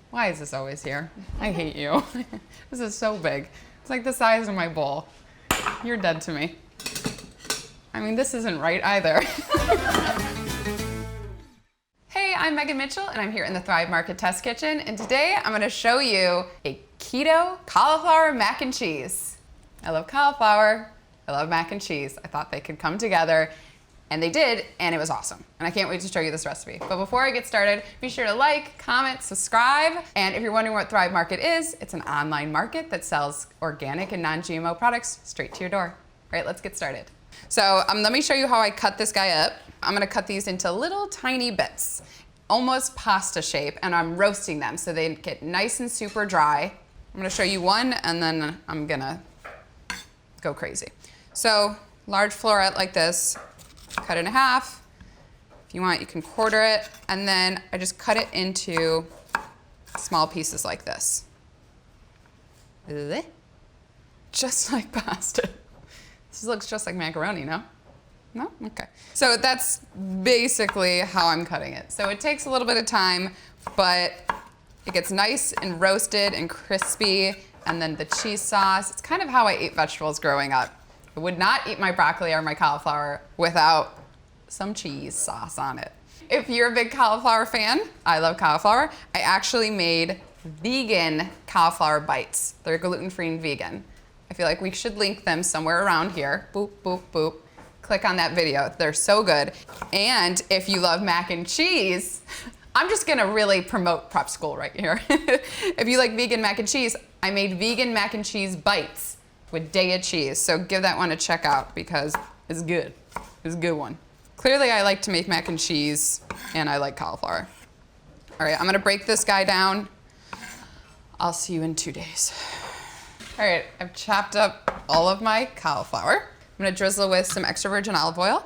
Why is this always here? I hate you. This is so big. It's like the size of my bowl. You're dead to me. I mean, this isn't right either. Hey, I'm Megan Mitchell, and I'm here in the Thrive Market Test Kitchen, and today I'm gonna show you a keto cauliflower mac and cheese. I love cauliflower, I love mac and cheese. I thought they could come together, and they did, and it was awesome. And I can't wait to show you this recipe. But before I get started, be sure to like, comment, subscribe. And if you're wondering what Thrive Market is, it's an online market that sells organic and non-GMO products straight to your door. All right, let's get started. So let me show you how I cut this guy up. I'm gonna cut these into little tiny bits, almost pasta shape, and I'm roasting them so they get nice and super dry. I'm gonna show you one, and then I'm gonna go crazy. So large floret like this, cut it in half. If you want, you can quarter it, and then I just cut it into small pieces like this. Just like pasta. This looks just like macaroni, no? No? Okay. So that's basically how I'm cutting it. So it takes a little bit of time, but it gets nice and roasted and crispy, and then the cheese sauce. It's kind of how I ate vegetables growing up. I would not eat my broccoli or my cauliflower without some cheese sauce on it. If you're a big cauliflower fan, I love cauliflower. I actually made vegan cauliflower bites. They're gluten-free and vegan. I feel like we should link them somewhere around here. Boop, boop, boop. Click on that video. They're so good. And if you love mac and cheese, I'm just gonna really promote prep school right here. If you like vegan mac and cheese, I made vegan mac and cheese bites with Daya cheese. So give that one a check out because it's good. It's a good one. Clearly I like to make mac and cheese and I like cauliflower. All right, I'm gonna break this guy down. I'll see you in 2 days. All right, I've chopped up all of my cauliflower. I'm gonna drizzle with some extra virgin olive oil.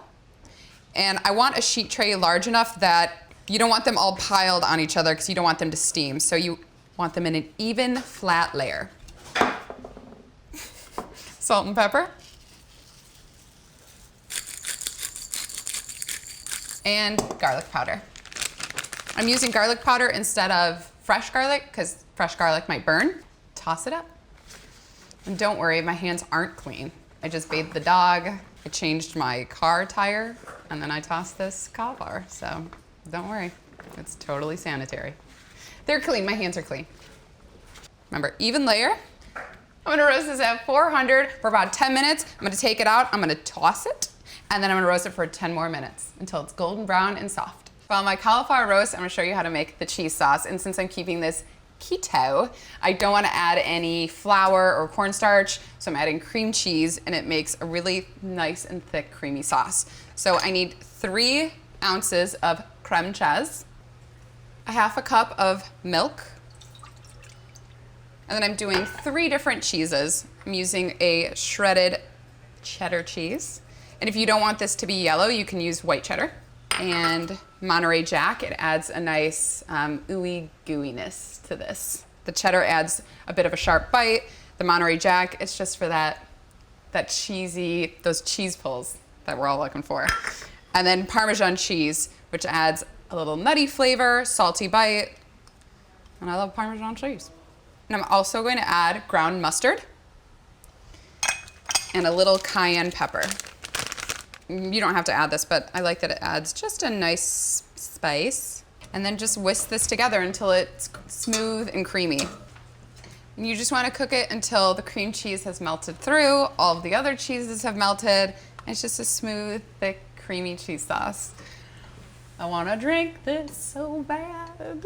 And I want a sheet tray large enough that you don't want them all piled on each other because you don't want them to steam. So you want them in an even, flat layer. Salt and pepper. And garlic powder. I'm using garlic powder instead of fresh garlic because fresh garlic might burn. Toss it up. And don't worry, my hands aren't clean. I just bathed the dog, I changed my car tire, and then I tossed this cauliflower. So don't worry, it's totally sanitary. They're clean, my hands are clean. Remember, even layer. I'm gonna roast this at 400 for about 10 minutes. I'm gonna take it out, I'm gonna toss it, and then I'm gonna roast it for 10 more minutes until it's golden brown and soft. While my cauliflower roast, I'm gonna show you how to make the cheese sauce. And since I'm keeping this keto, I don't wanna add any flour or cornstarch, so I'm adding cream cheese, and it makes a really nice and thick creamy sauce. So I need 3 ounces of creme cheese, a half a cup of milk, and then I'm doing 3 different cheeses. I'm using a shredded cheddar cheese. And if you don't want this to be yellow, you can use white cheddar. And Monterey Jack, it adds a nice ooey gooiness to this. The cheddar adds a bit of a sharp bite. The Monterey Jack, it's just for that cheesy, those cheese pulls that we're all looking for. And then Parmesan cheese, which adds a little nutty flavor, salty bite. And I love Parmesan cheese. And I'm also going to add ground mustard and a little cayenne pepper. You don't have to add this, but I like that it adds just a nice spice. And then just whisk this together until it's smooth and creamy. And you just want to cook it until the cream cheese has melted through, all of the other cheeses have melted, and it's just a smooth, thick, creamy cheese sauce. I want to drink this so bad.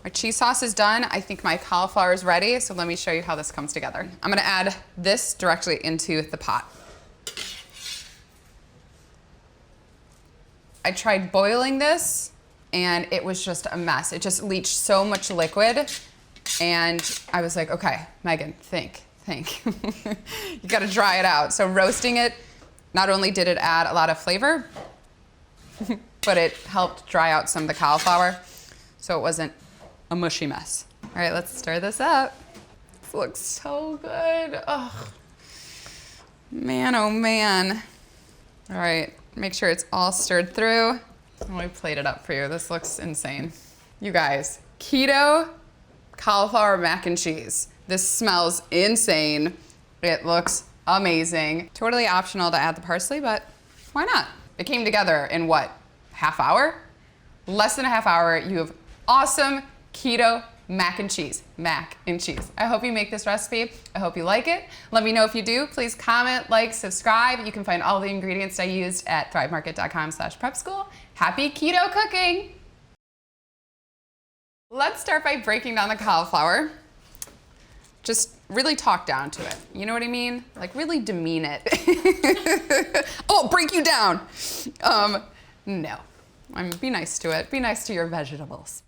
My cheese sauce is done. I think my cauliflower is ready, so let me show you how this comes together. I'm gonna add this directly into the pot. I tried boiling this, and it was just a mess. It just leached so much liquid, and I was like, okay, Megan, think. You gotta dry it out. So roasting it, not only did it add a lot of flavor, but it helped dry out some of the cauliflower, so it wasn't a mushy mess. All right, let's stir this up. This looks so good. Oh, man, oh man. All right, make sure it's all stirred through. Let me plate it up for you. This looks insane. You guys, keto cauliflower mac and cheese. This smells insane. It looks amazing. Totally optional to add the parsley, but why not? It came together in what, half hour? Less than a half hour. You have awesome keto mac and cheese. Mac and cheese. I hope you make this recipe. I hope you like it. Let me know if you do. Please comment, like, subscribe. You can find all the ingredients I used at thrivemarket.com/prepschool. Happy keto cooking! Let's start by breaking down the cauliflower. Just really talk down to it. You know what I mean? Like really demean it. Oh, break you down. No. Be nice to it. Be nice to your vegetables.